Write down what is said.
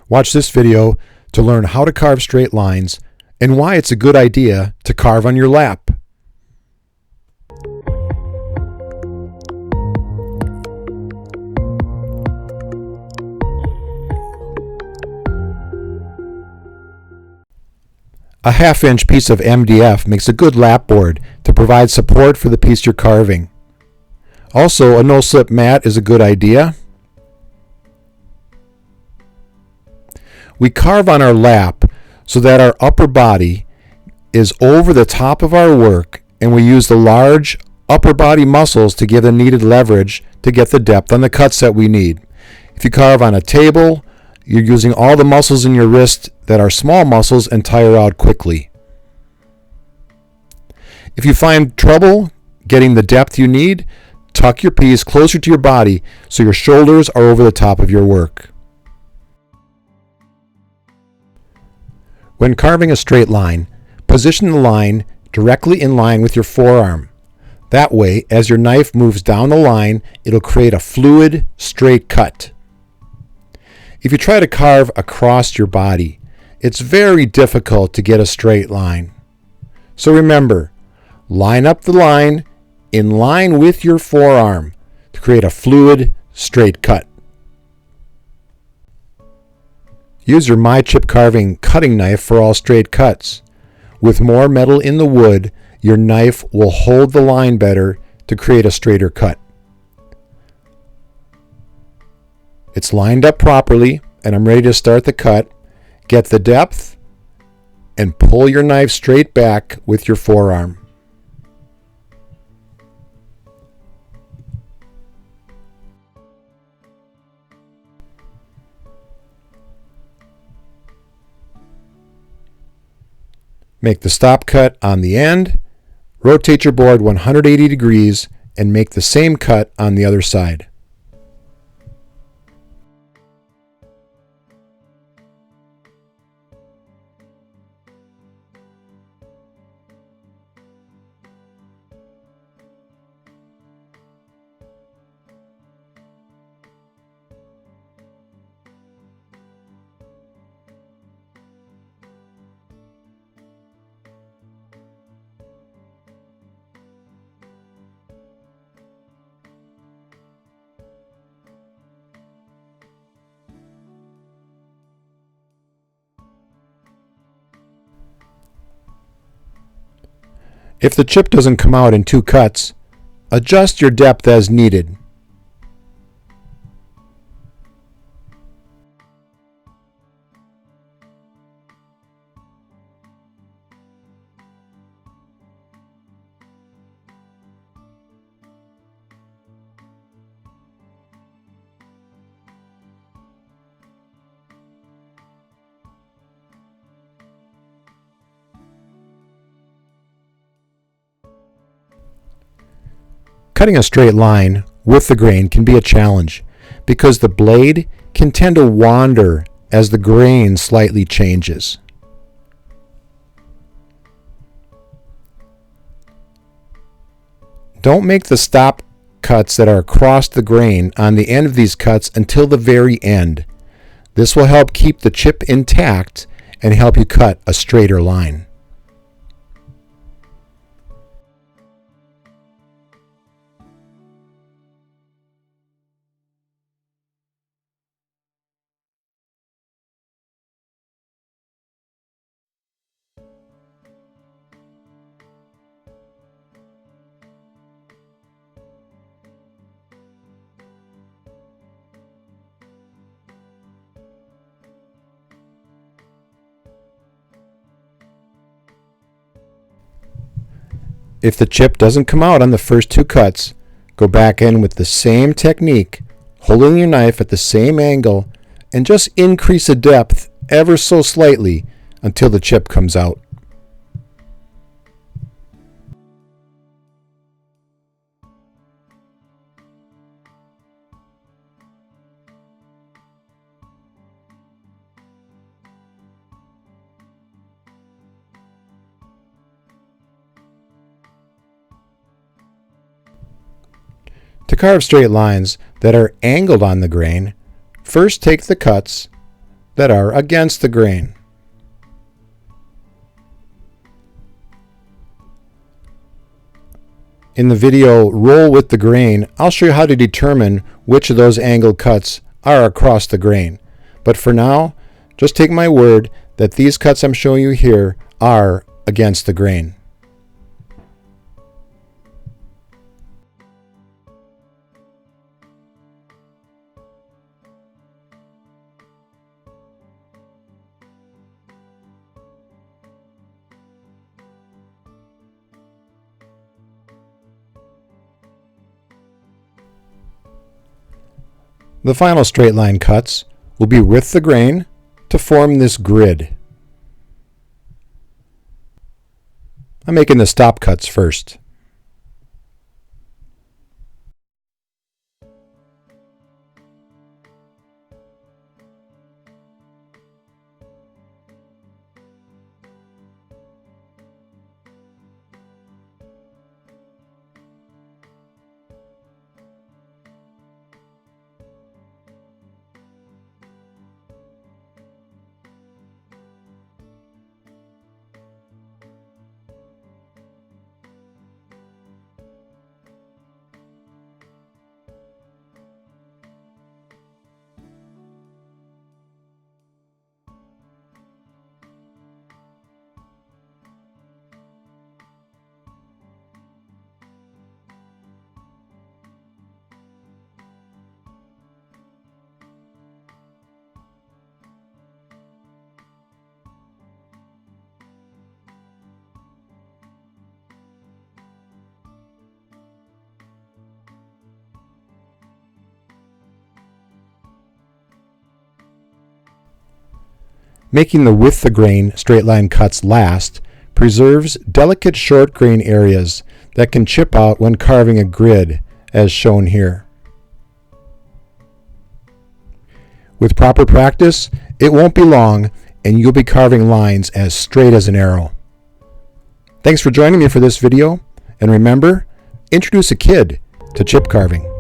Watch this video to learn how to carve straight lines and why it's a good idea to carve on your lap. A 1/2 inch piece of MDF makes a good lap board to provide support for the piece you're carving. Also, a no-slip mat is a good idea. We carve on our lap so that our upper body is over the top of our work, and we use the large upper body muscles to give the needed leverage to get the depth on the cuts that we need. If you carve on a table, you're using all the muscles in your wrist that are small muscles and tire out quickly. If you find trouble getting the depth you need, tuck your piece closer to your body so your shoulders are over the top of your work. When carving a straight line, position the line directly in line with your forearm. That way, as your knife moves down the line, it'll create a fluid, straight cut. If you try to carve across your body, it's very difficult to get a straight line. So remember, line up the line in line with your forearm to create a fluid, straight cut. Use your My Chip Carving cutting knife for all straight cuts. With more metal in the wood, your knife will hold the line better to create a straighter cut. It's lined up properly, and I'm ready to start the cut. Get the depth and pull your knife straight back with your forearm. Make the stop cut on the end, rotate your board 180 degrees, and make the same cut on the other side. If the chip doesn't come out in 2 cuts, adjust your depth as needed. Cutting a straight line with the grain can be a challenge because the blade can tend to wander as the grain slightly changes. Don't make the stop cuts that are across the grain on the end of these cuts until the very end. This will help keep the chip intact and help you cut a straighter line. If the chip doesn't come out on the first 2 cuts, go back in with the same technique, holding your knife at the same angle, and just increase the depth ever so slightly until the chip comes out. To carve straight lines that are angled on the grain, first take the cuts, that are against the grain. In the video Roll with the Grain, I'll show you how to determine which of those angled cuts are across the grain. But for now, just take my word that these cuts I'm showing you here are against the grain. The final straight line cuts will be with the grain to form this grid. I'm making the stop cuts first. Making the with the grain straight line cuts last preserves delicate short grain areas that can chip out when carving a grid, as shown here. With proper practice, it won't be long and you'll be carving lines as straight as an arrow. Thanks for joining me for this video, and remember, introduce a kid to chip carving.